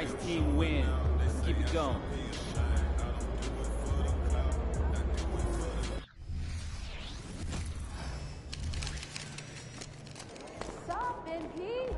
Nice team win. Let's keep it going. Stop, NP.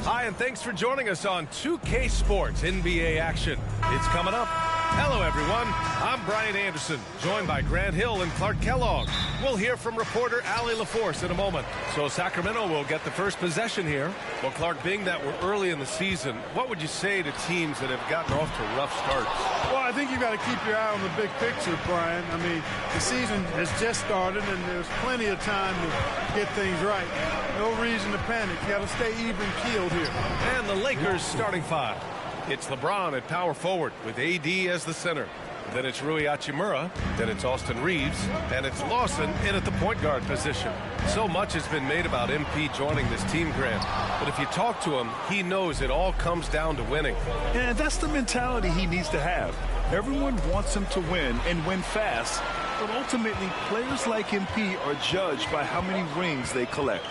Hi, and thanks for joining us on 2K Sports NBA action. It's coming up. Hello, everyone. I'm Brian Anderson, joined by Grant Hill and Clark Kellogg. We'll hear from reporter Allie LaForce in a moment. So Sacramento will get the first possession here. Well, Clark, being that we're early in the season, what would you say to teams that have gotten off to rough starts? Well, I think you got to keep your eye on the big picture, Brian. I mean, the season has just started, and there's plenty of time to get things right. No reason to panic. You got to stay even-keeled here. And the Lakers starting five. It's LeBron at power forward with AD as the center. Then it's Rui Hachimura. Then it's Austin Reeves. And it's Lawson in at the point guard position. So much has been made about MP joining this team, Grant. But if you talk to him, he knows it all comes down to winning. And that's the mentality he needs to have. Everyone wants him to win and win fast. But ultimately, players like MP are judged by how many rings they collect.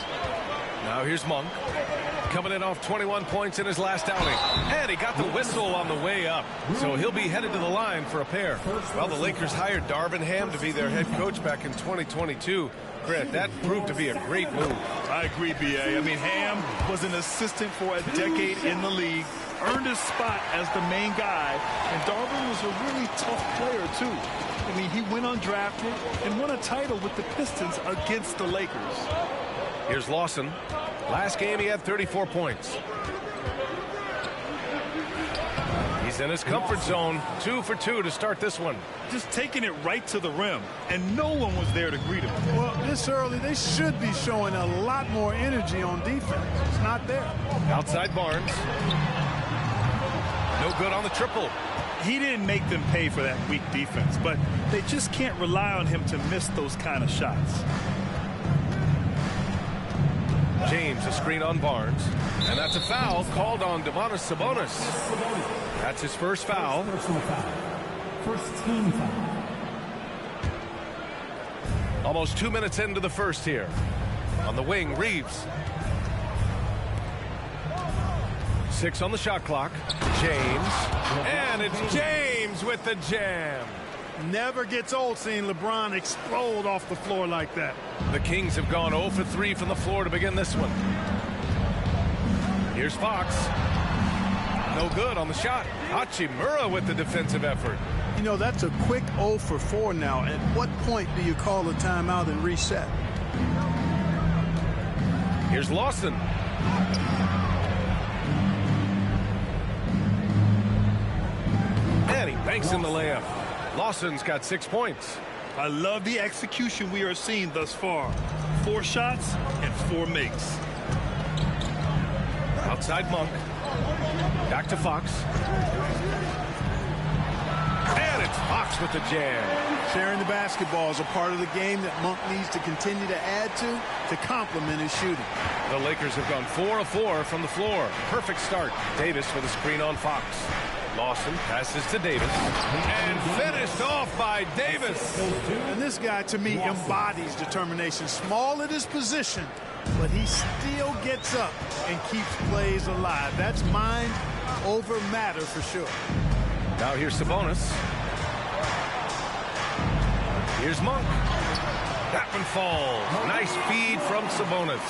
Now here's Monk. Coming in off 21 points in his last outing. And he got the whistle on the way up. So he'll be headed to the line for a pair. Well, the Lakers hired Darvin Ham to be their head coach back in 2022. Grant, that proved to be a great move. I agree, B.A. I mean, Ham was an assistant for a decade in the league, earned his spot as the main guy, and Darvin was a really tough player, too. I mean, he went undrafted and won a title with the Pistons against the Lakers. Here's Lawson. Last game, he had 34 points. He's in his comfort zone. 2 for 2 to start this one. Just taking it right to the rim, and no one was there to greet him. Well, this early, they should be showing a lot more energy on defense. It's not there. Outside Barnes. No good on the triple. He didn't make them pay for that weak defense, but they just can't rely on him to miss those kind of shots. James, a screen on Barnes. And that's a foul called on Domantas Sabonis. That's his first foul. First team foul. Almost 2 minutes into the first here. On the wing, Reeves. 6 on the shot clock. James. And it's James with the jam. Never gets old seeing LeBron explode off the floor like that. The Kings have gone 0 for 3 from the floor to begin this one. Here's Fox. No good on the shot. Hachimura with the defensive effort. You know, that's a quick 0 for 4 now. At what point do you call a timeout and reset? Here's Lawson. And he banks in the layup. Lawson's got 6 points. I love the execution we are seeing thus far. 4 shots and 4 makes. Outside Monk. Back to Fox. And it's Fox with the jam. Sharing the basketball is a part of the game that Monk needs to continue to add to complement his shooting. The Lakers have gone 4 of 4 from the floor. Perfect start. Davis with a screen on Fox. Lawson passes to Davis. And finished off by Davis. And this guy, to me, embodies determination. Small at his position, but he still gets up and keeps plays alive. That's mind over matter for sure. Now here's Sabonis. Here's Monk. That one falls. Nice feed from Sabonis.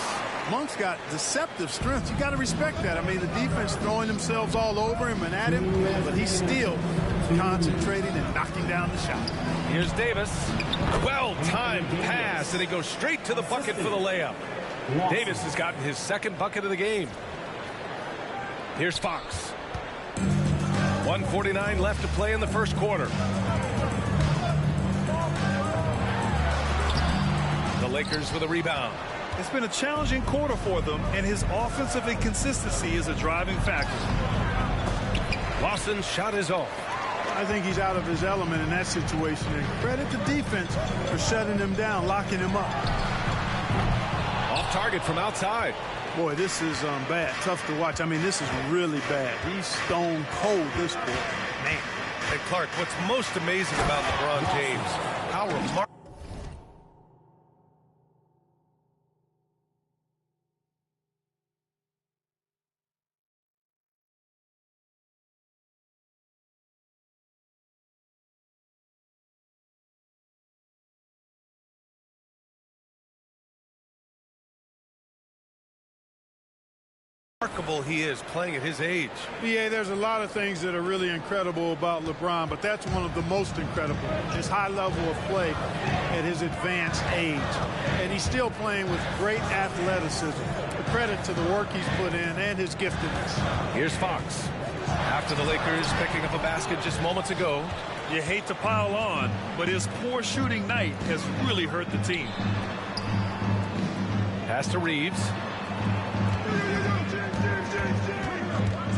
Monk's got deceptive strength. You got to respect that. I mean, the defense throwing themselves all over him and at him, but he's still concentrating and knocking down the shot. Here's Davis. Well-timed pass, and he goes straight to the bucket for the layup. Davis has gotten his second bucket of the game. Here's Fox. 1:49 left to play in the first quarter. The Lakers with a rebound. It's been a challenging quarter for them, and his offensive inconsistency is a driving factor. Lawson's shot is off. I think he's out of his element in that situation. And credit the defense for shutting him down, locking him up. Off target from outside. Boy, this is bad. Tough to watch. I mean, this is really bad. He's stone cold this quarter. Man. And Clark, what's most amazing about LeBron James, how remarkable. Remarkable he is playing at his age. BA, there's a lot of things that are really incredible about LeBron, but that's one of the most incredible. His high level of play at his advanced age. And he's still playing with great athleticism. A credit to the work he's put in and his giftedness. Here's Fox. After the Lakers picking up a basket just moments ago. You hate to pile on, but his poor shooting night has really hurt the team. Pass to Reeves.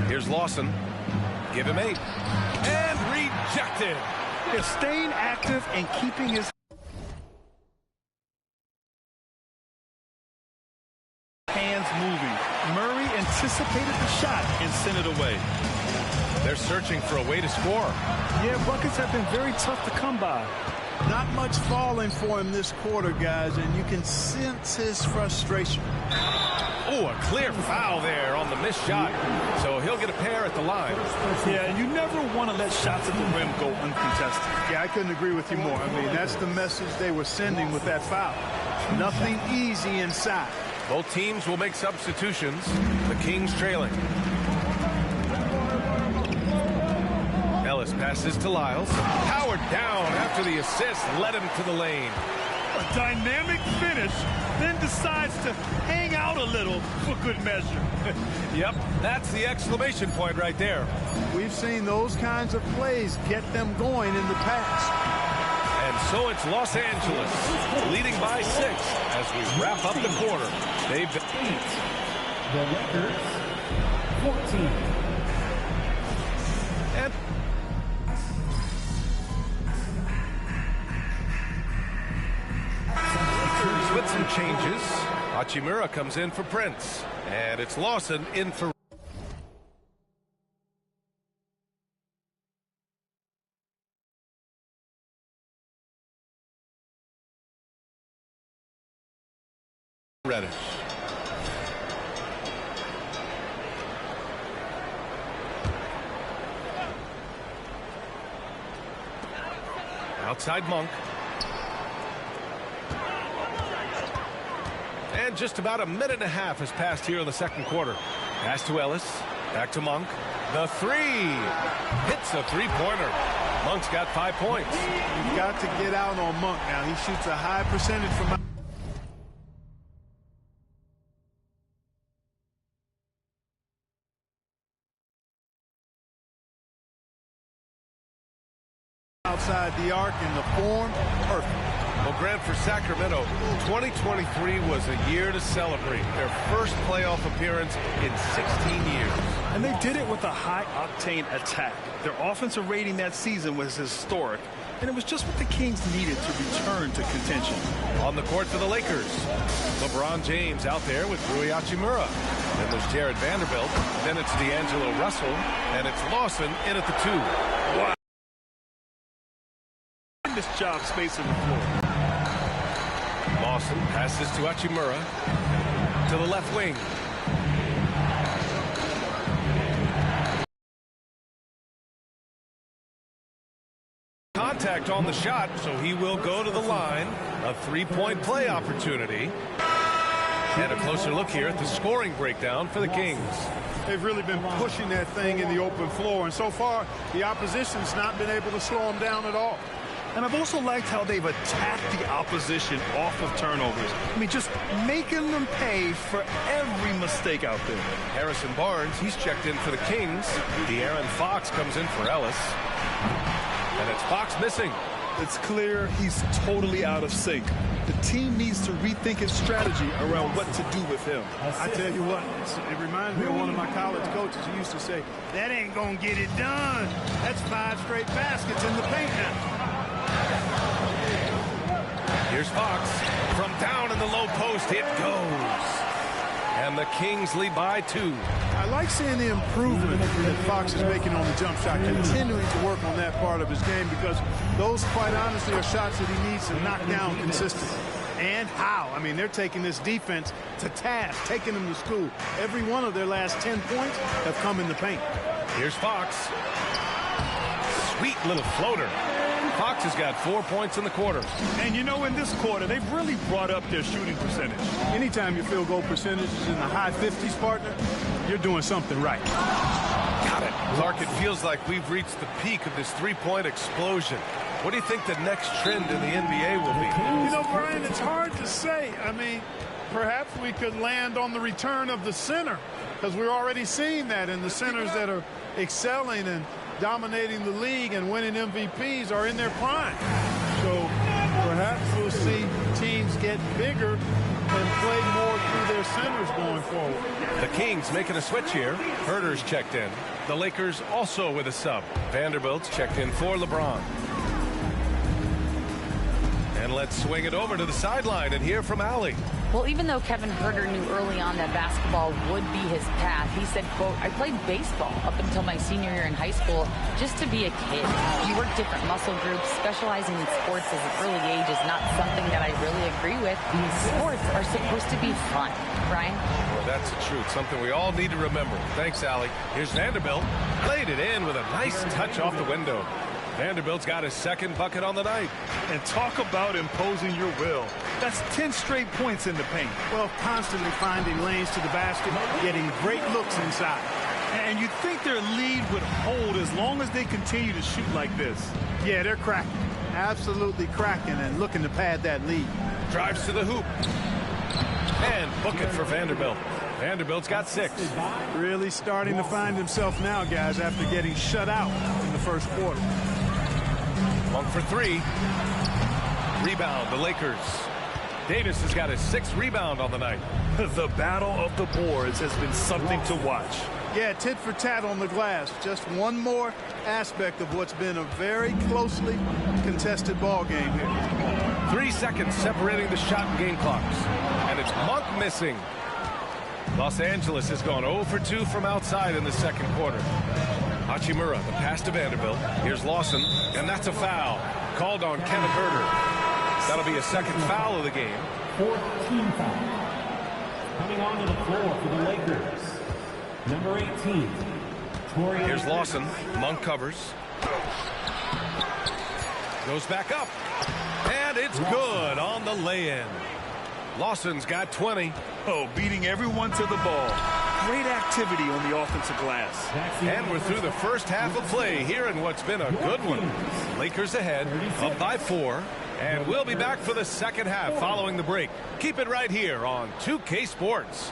Here's Lawson. Give him 8. And rejected. They're staying active and keeping his hands moving. Murray anticipated the shot and sent it away. They're searching for a way to score. Yeah, buckets have been very tough to come by. Not much falling for him this quarter, guys, and you can sense his frustration. Oh, a clear foul there on the missed shot. So he'll get a pair at the line. Yeah, you never want to let shots at the rim go uncontested. Yeah, I couldn't agree with you more. I mean, that's the message they were sending with that foul. Nothing easy inside. Both teams will make substitutions. The Kings trailing. Ellis passes to Lyles. Howard down after the assist led him to the lane. A dynamic finish, then decides to hang out a little for good measure. Yep, that's the exclamation point right there. We've seen those kinds of plays get them going in the past. And so it's Los Angeles leading by 6 as we wrap up the quarter. They've been 8. The Lakers 14. and with some changes. Hachimura comes in for Prince. And it's Lawson in for Reddish. Outside Monk. And just about a minute and a half has passed here in the second quarter. Pass to Ellis. Back to Monk. The 3. Hits a three-pointer. Monk's got 5 points. You've got to get out on Monk now. He shoots a high percentage from outside the arc, and the form perfect. Well, Grant, for Sacramento, 2023 was a year to celebrate. Their first playoff appearance in 16 years. And they did it with a high-octane attack. Their offensive rating that season was historic, and it was just what the Kings needed to return to contention. On the court for the Lakers, LeBron James out there with Rui Hachimura. Then there's Jared Vanderbilt. Then it's D'Angelo Russell. And it's Lawson in at the 2. Wow. This job spacing the floor. Lawson passes to Hachimura. To the left wing. Contact on the shot, so he will go to the line. A three-point play opportunity. And a closer look here at the scoring breakdown for the Kings. They've really been pushing that thing in the open floor, and so far the opposition's not been able to slow them down at all. And I've also liked how they've attacked the opposition off of turnovers. I mean, just making them pay for every mistake out there. Harrison Barnes, he's checked in for the Kings. De'Aaron Fox comes in for Ellis. And it's Fox missing. It's clear he's totally out of sync. The team needs to rethink its strategy around what to do with him. I tell you what, it reminds me of one of my college coaches who used to say, that ain't gonna get it done. That's 5 straight baskets in the paint now. Here's Fox. From down in the low post, it goes. And the Kings lead by 2. I like seeing the improvement that Fox is making on the jump shot, continuing to work on that part of his game, because those, quite honestly, are shots that he needs to knock down consistently. And how? I mean, they're taking this defense to task, taking them to school. Every one of their last 10 points have come in the paint. Here's Fox. Sweet little floater. Fox has got 4 points in the quarter. And you know, in this quarter, they've really brought up their shooting percentage. Anytime your field goal percentage is in the high 50s, partner, you're doing something right. Got it. Clark, it feels like we've reached the peak of this three-point explosion. What do you think the next trend in the NBA will be? You know, Brian, it's hard to say. I mean, perhaps we could land on the return of the center, because we're already seeing that, and the centers that are excelling and dominating the league and winning MVPs are in their prime. So perhaps we'll see teams get bigger and play more through their centers going forward. The Kings making a switch here. Herter's checked in. The Lakers also with a sub. Vanderbilt's checked in for LeBron. And let's swing it over to the sideline and hear from Allie. Well, even though Kevin Herter knew early on that basketball would be his path, he said, quote, I played baseball up until my senior year in high school just to be a kid. You work different muscle groups. Specializing in sports as an early age is not something that I really agree with. Sports are supposed to be fun. Brian? Well, that's the truth. Something we all need to remember. Thanks, Allie. Here's Vanderbilt. Played it in with a nice touch off the window. Vanderbilt's got his second bucket on the night. And talk about imposing your will. That's 10 straight points in the paint. Well, constantly finding lanes to the basket, getting great looks inside. And you'd think their lead would hold as long as they continue to shoot like this. Yeah, they're cracking. Absolutely cracking and looking to pad that lead. Drives to the hoop. And book it for Vanderbilt. Vanderbilt's got 6. Really starting to find himself now, guys, after getting shut out in the first quarter. Monk for 3. Rebound, the Lakers. Davis has got his 6th rebound on the night. The battle of the boards has been something to watch. Yeah, tit for tat on the glass. Just one more aspect of what's been a very closely contested ball game here. 3 seconds separating the shot and game clocks. And it's Monk missing. Los Angeles has gone 0 for 2 from outside in the second quarter. Hachimura, the pass to Vanderbilt. Here's Lawson, and that's a foul. Called on Kevin Herter. That'll be a second foul of the game. 4th team foul. Coming onto the floor for the Lakers, number 18. Here's Lawson. Monk covers. Goes back up. And it's good on the lay-in. Lawson's got 20. Oh, beating everyone to the ball. Great activity on the offensive glass. And we're through the first half of play here in what's been a good one. Lakers ahead, up by 4. And we'll be back for the second half following the break. Keep it right here on 2K Sports.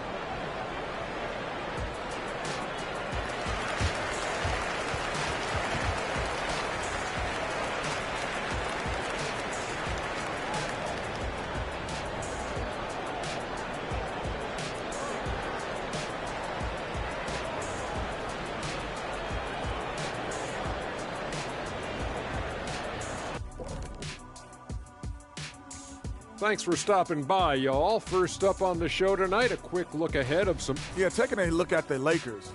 Thanks for stopping by, y'all. First up on the show tonight, a quick look ahead of some... Yeah, taking a look at the Lakers.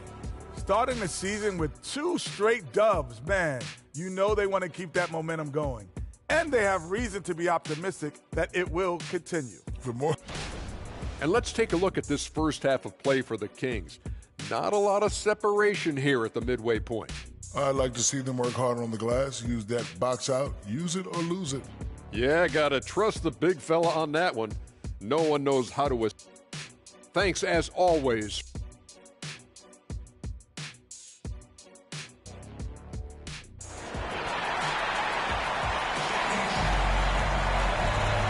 Starting the season with 2 straight dubs, man, you know they want to keep that momentum going. And they have reason to be optimistic that it will continue. For more. And let's take a look at this first half of play for the Kings. Not a lot of separation here at the midway point. I'd like to see them work harder on the glass, use that box out, use it or lose it. Yeah, gotta trust the big fella on that one. No one knows how to... Thanks, as always.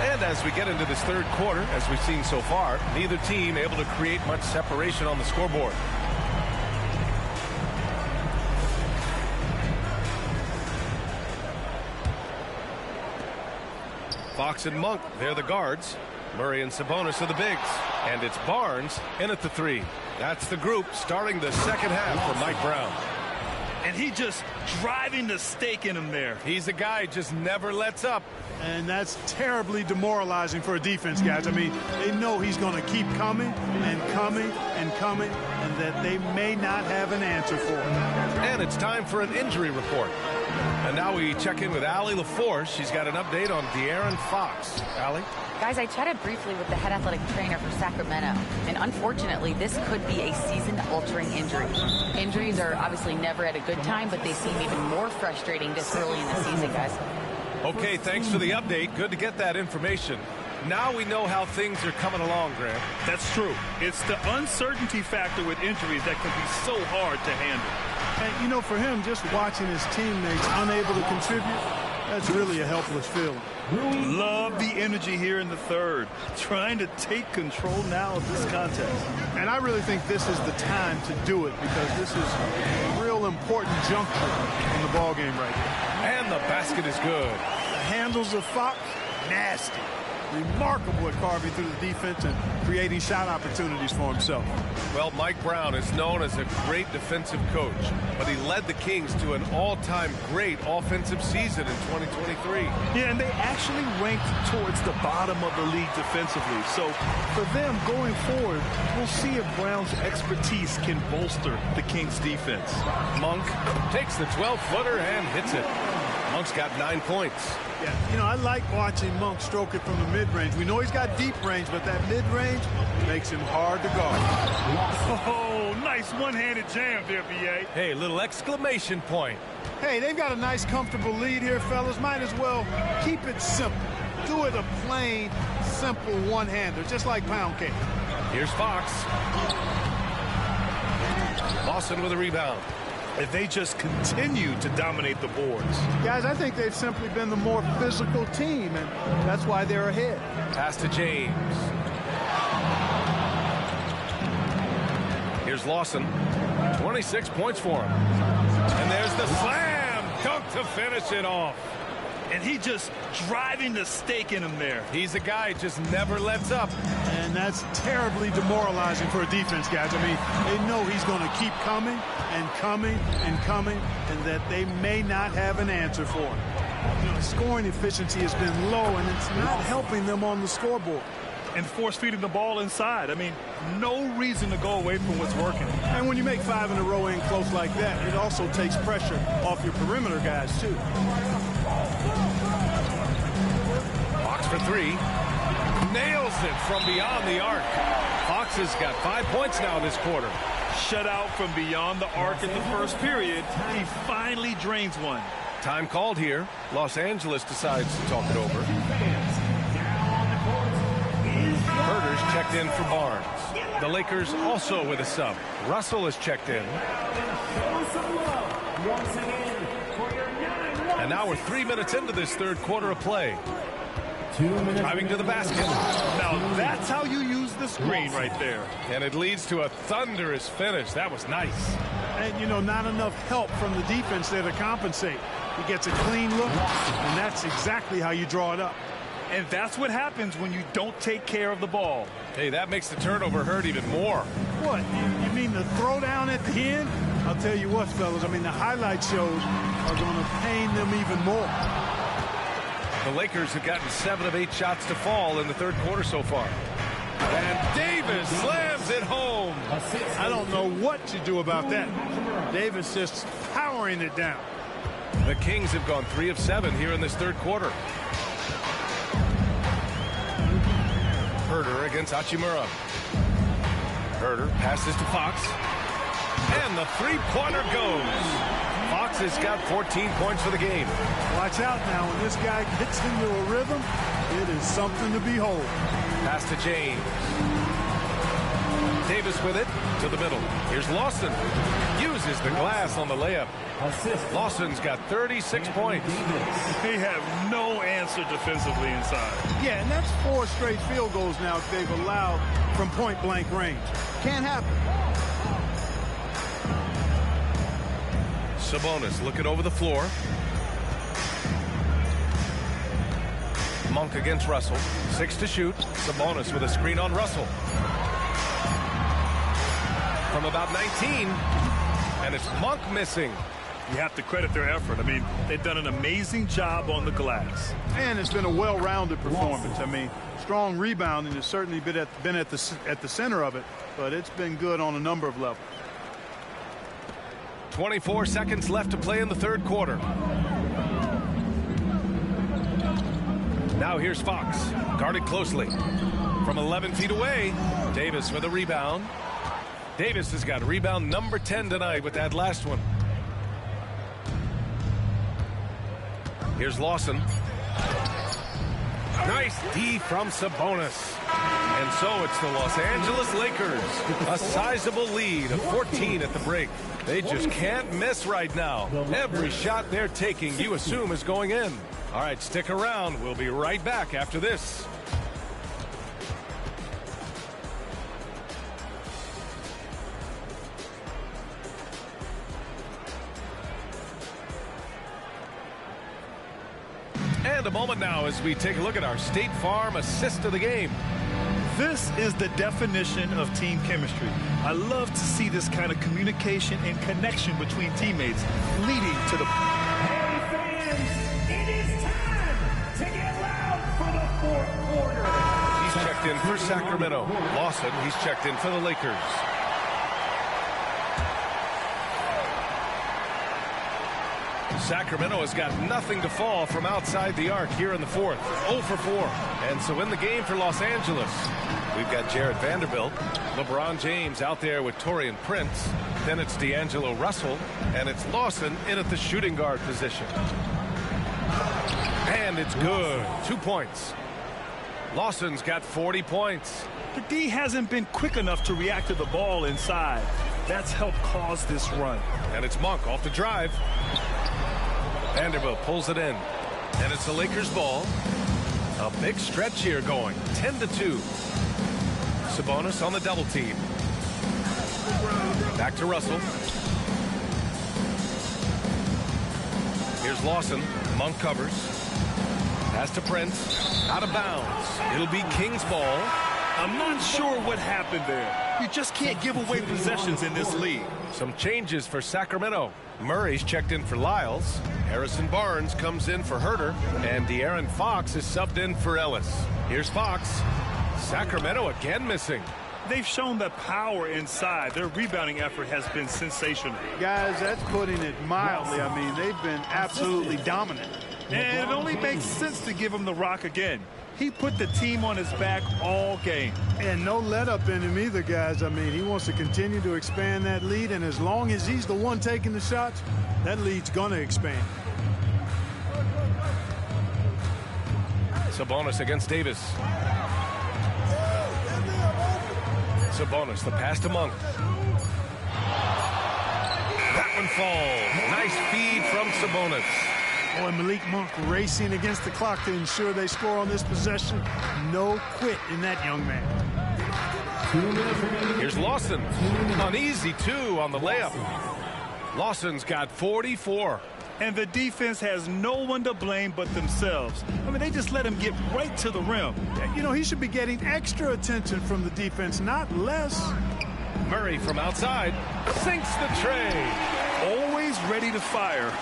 And as we get into this third quarter, as we've seen so far, neither team able to create much separation on the scoreboard. Fox and Monk, they're the guards. Murray and Sabonis are the bigs. And it's Barnes in at the 3. That's the group starting the second half for Mike Brown. And he just driving the stake in him there. He's a guy who just never lets up. And that's terribly demoralizing for a defense, guys. I mean, they know he's going to keep coming and coming and coming, and that they may not have an answer for it. And it's time for an injury report. And now we check in with Allie LaForce. She's got an update on De'Aaron Fox. Allie? Guys, I chatted briefly with the head athletic trainer for Sacramento, and unfortunately, this could be a season-altering injury. Injuries are obviously never at a good time, but they seem even more frustrating this early in the season, guys. Okay, thanks for the update. Good to get that information. Now we know how things are coming along, Grant. That's true. It's the uncertainty factor with injuries that can be so hard to handle. And, you know, for him, just watching his teammates unable to contribute, that's really a helpless feeling. Love the energy here in the third. Trying to take control now of this contest. And I really think this is the time to do it, because this is a real important juncture in the ballgame right here. And the basket is good. The handles of Fox, nasty. Remarkable at carving through the defense and creating shot opportunities for himself. Well, Mike Brown is known as a great defensive coach, but he led the Kings to an all-time great offensive season in 2023. Yeah, and they actually ranked towards the bottom of the league defensively. So for them going forward, we'll see if Brown's expertise can bolster the Kings defense. Monk takes the 12-footer and hits it. Monk's got 9 points. Yeah, you know, I like watching Monk stroke it from the mid-range. We know he's got deep range, but that mid-range makes him hard to guard. Oh, nice one-handed jam there, B.A. Hey, little exclamation point. Hey, they've got a nice, comfortable lead here, fellas. Might as well keep it simple. Do it a plain, simple one-hander, just like pound cake. Here's Fox. Lawson with a rebound. If they just continue to dominate the boards. Guys, I think they've simply been the more physical team, and that's why they're ahead. Pass to James. Here's Lawson. 26 points for him. And there's the slam dunk to finish it off. And he just driving the stake in him there. He's a guy who just never lets up. And that's terribly demoralizing for a defense, guys. I mean, they know he's going to keep coming and coming and coming, and that they may not have an answer for him. You know, scoring efficiency has been low, and it's not helping them on the scoreboard. And force feeding the ball inside. I mean, no reason to go away from what's working. And when you make 5 in a row in close like that, it also takes pressure off your perimeter guys, too. Fox for 3. Nails it from beyond the arc. Fox has got 5 points now in this quarter. Shut out from beyond the arc in the first period. He finally drains one. Time called here. Los Angeles decides to talk it over. Herter's checked in for Barnes. The Lakers also with a sub. Russell is checked in. And now we're 3 minutes into this third quarter of play. Driving to the basket. Now that's how you use the screen right there. And it leads to a thunderous finish. That was nice. And, you know, not enough help from the defense there to compensate. He gets a clean look, and that's exactly how you draw it up. And that's what happens when you don't take care of the ball. Hey, that makes the turnover hurt even more. What? You mean the throwdown at the end? I'll tell you what, fellas. I mean, the highlight shows are going to pain them even more. The Lakers have gotten 7 of 8 shots to fall in the third quarter so far. And Davis slams it home. I don't know what to do about that. Davis just powering it down. The Kings have gone 3 of 7 here in this third quarter. Herder against Hachimura. Herder passes to Fox. And the three-pointer goes. Fox has got 14 points for the game. Watch out now. When this guy gets into a rhythm, it is something to behold. Pass to James. Davis with it to the middle. Here's Lawson. Uses the glass on the layup. Lawson's got 36 points. They have no answer defensively inside. Yeah, and that's 4 straight field goals now they've allowed from point-blank range. Can't happen. Sabonis looking over the floor. Monk against Russell. 6 to shoot. Sabonis with a screen on Russell. From about 19. And it's Monk missing. You have to credit their effort. I mean, they've done an amazing job on the glass. And it's been a well-rounded performance. I mean, strong rebounding has certainly been at the center of it, but it's been good on a number of levels. 24 seconds left to play in the third quarter. Now here's Fox, guarded closely. From 11 feet away, Davis with a rebound. Davis has got rebound number 10 tonight with that last one. Here's Lawson. Nice D from Sabonis. And so it's the Los Angeles Lakers. A sizable lead of 14 at the break. They just can't miss right now. Every shot they're taking, you assume, is going in. All right, stick around. We'll be right back after this. And a moment now as we take a look at our State Farm assist of the game. This is the definition of team chemistry. I love to see this kind of communication and connection between teammates leading to the... Hey fans, it is time to get loud for the fourth quarter. He's checked in for Sacramento. Lawson, he's checked in for the Lakers. Sacramento has got nothing to fall from outside the arc here in the fourth. 0 for 4. And so in the game for Los Angeles, we've got Jared Vanderbilt, LeBron James out there with Taurean Prince. Then it's D'Angelo Russell, and it's Lawson in at the shooting guard position. And it's good. 2 points. Lawson's got 40 points. The D hasn't been quick enough to react to the ball inside. That's helped cause this run. And it's Monk off the drive. Vanderbilt pulls it in. And it's the Lakers ball. A big stretch here going. 10-2. Sabonis on the double team. Back to Russell. Here's Lawson. Monk covers. Pass to Prince. Out of bounds. It'll be Kings ball. I'm not sure what happened there. You just can't give away possessions in this league. Some changes for Sacramento. Murray's checked in for Lyles. Harrison Barnes comes in for Herder. And De'Aaron Fox is subbed in for Ellis. Here's Fox. Sacramento again missing. They've shown the power inside. Their rebounding effort has been sensational. Guys, that's putting it mildly. I mean, they've been absolutely dominant. And it only makes sense to give him the rock again. He put the team on his back all game. And no let up in him either, guys. I mean, he wants to continue to expand that lead, and as long as he's the one taking the shots, that lead's going to expand. Sabonis against Davis. Sabonis, the pass to Monk. That one falls. Nice feed from Sabonis. Boy, Malik Monk racing against the clock to ensure they score on this possession. No quit in that young man. Here's Lawson. An easy 2 on the layup. Lawson's got 44. And the defense has no one to blame but themselves. I mean, they just let him get right to the rim. You know, he should be getting extra attention from the defense, not less. Murray from outside sinks the tray. Always always ready to fire.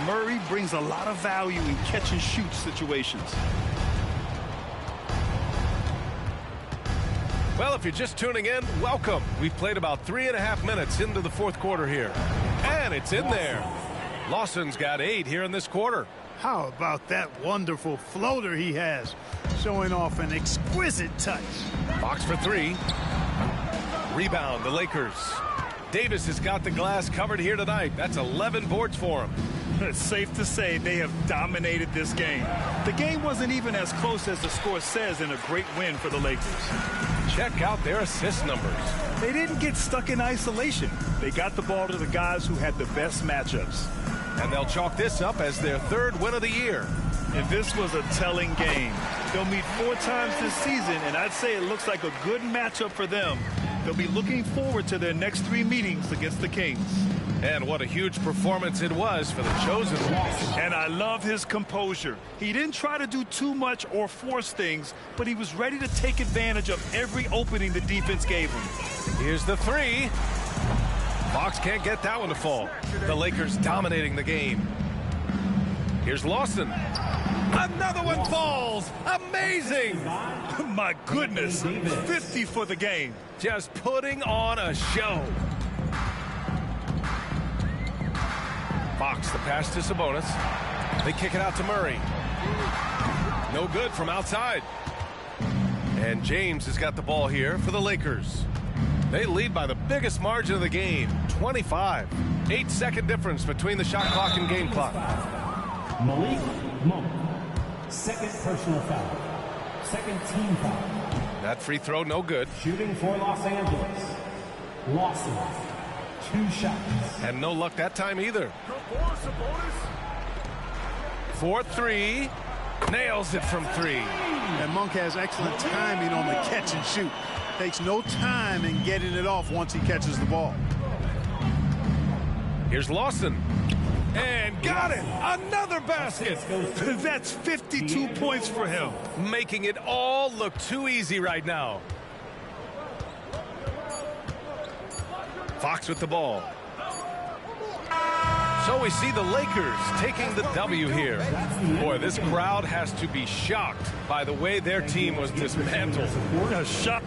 Murray brings a lot of value in catch-and-shoot situations. Well, if you're just tuning in, welcome. We've played about 3.5 minutes into the fourth quarter here. And it's in there. Lawson's got 8 here in this quarter. How about that wonderful floater he has, showing off an exquisite touch. Fox for 3. Rebound, the Lakers. Davis has got the glass covered here tonight. That's 11 boards for him. It's safe to say they have dominated this game. The game wasn't even as close as the score says in a great win for the Lakers. Check out their assist numbers. They didn't get stuck in isolation. They got the ball to the guys who had the best matchups. And they'll chalk this up as their 3rd win of the year. And this was a telling game. They'll meet 4 times this season, and I'd say it looks like a good matchup for them. They'll be looking forward to their next 3 meetings against the Kings. And what a huge performance it was for the chosen one. And I love his composure. He didn't try to do too much or force things, but he was ready to take advantage of every opening the defense gave him. Here's the 3. Fox can't get that one to fall. The Lakers dominating the game. Here's Lawson. Another one falls. Amazing. My goodness. 50 for the game. Just putting on a show. Fox, the pass to Sabonis. They kick it out to Murray. No good from outside. And James has got the ball here for the Lakers. They lead by the biggest margin of the game, 25. 8-second difference between the shot clock and game clock. Malik Monk, 2nd personal foul, 2nd team foul. That free throw, no good. Shooting for Los Angeles, Lawson, 2 shots. And no luck that time either. 4-3. Nails it from 3. And Monk has excellent timing on the catch and shoot. Takes no time in getting it off once he catches the ball. Here's Lawson. And got it! Another basket! That's 52 points for him. Making it all look too easy right now. Fox with the ball. So we see the Lakers taking the W here. Boy, this crowd has to be shocked by the way their team was dismantled. Shocked.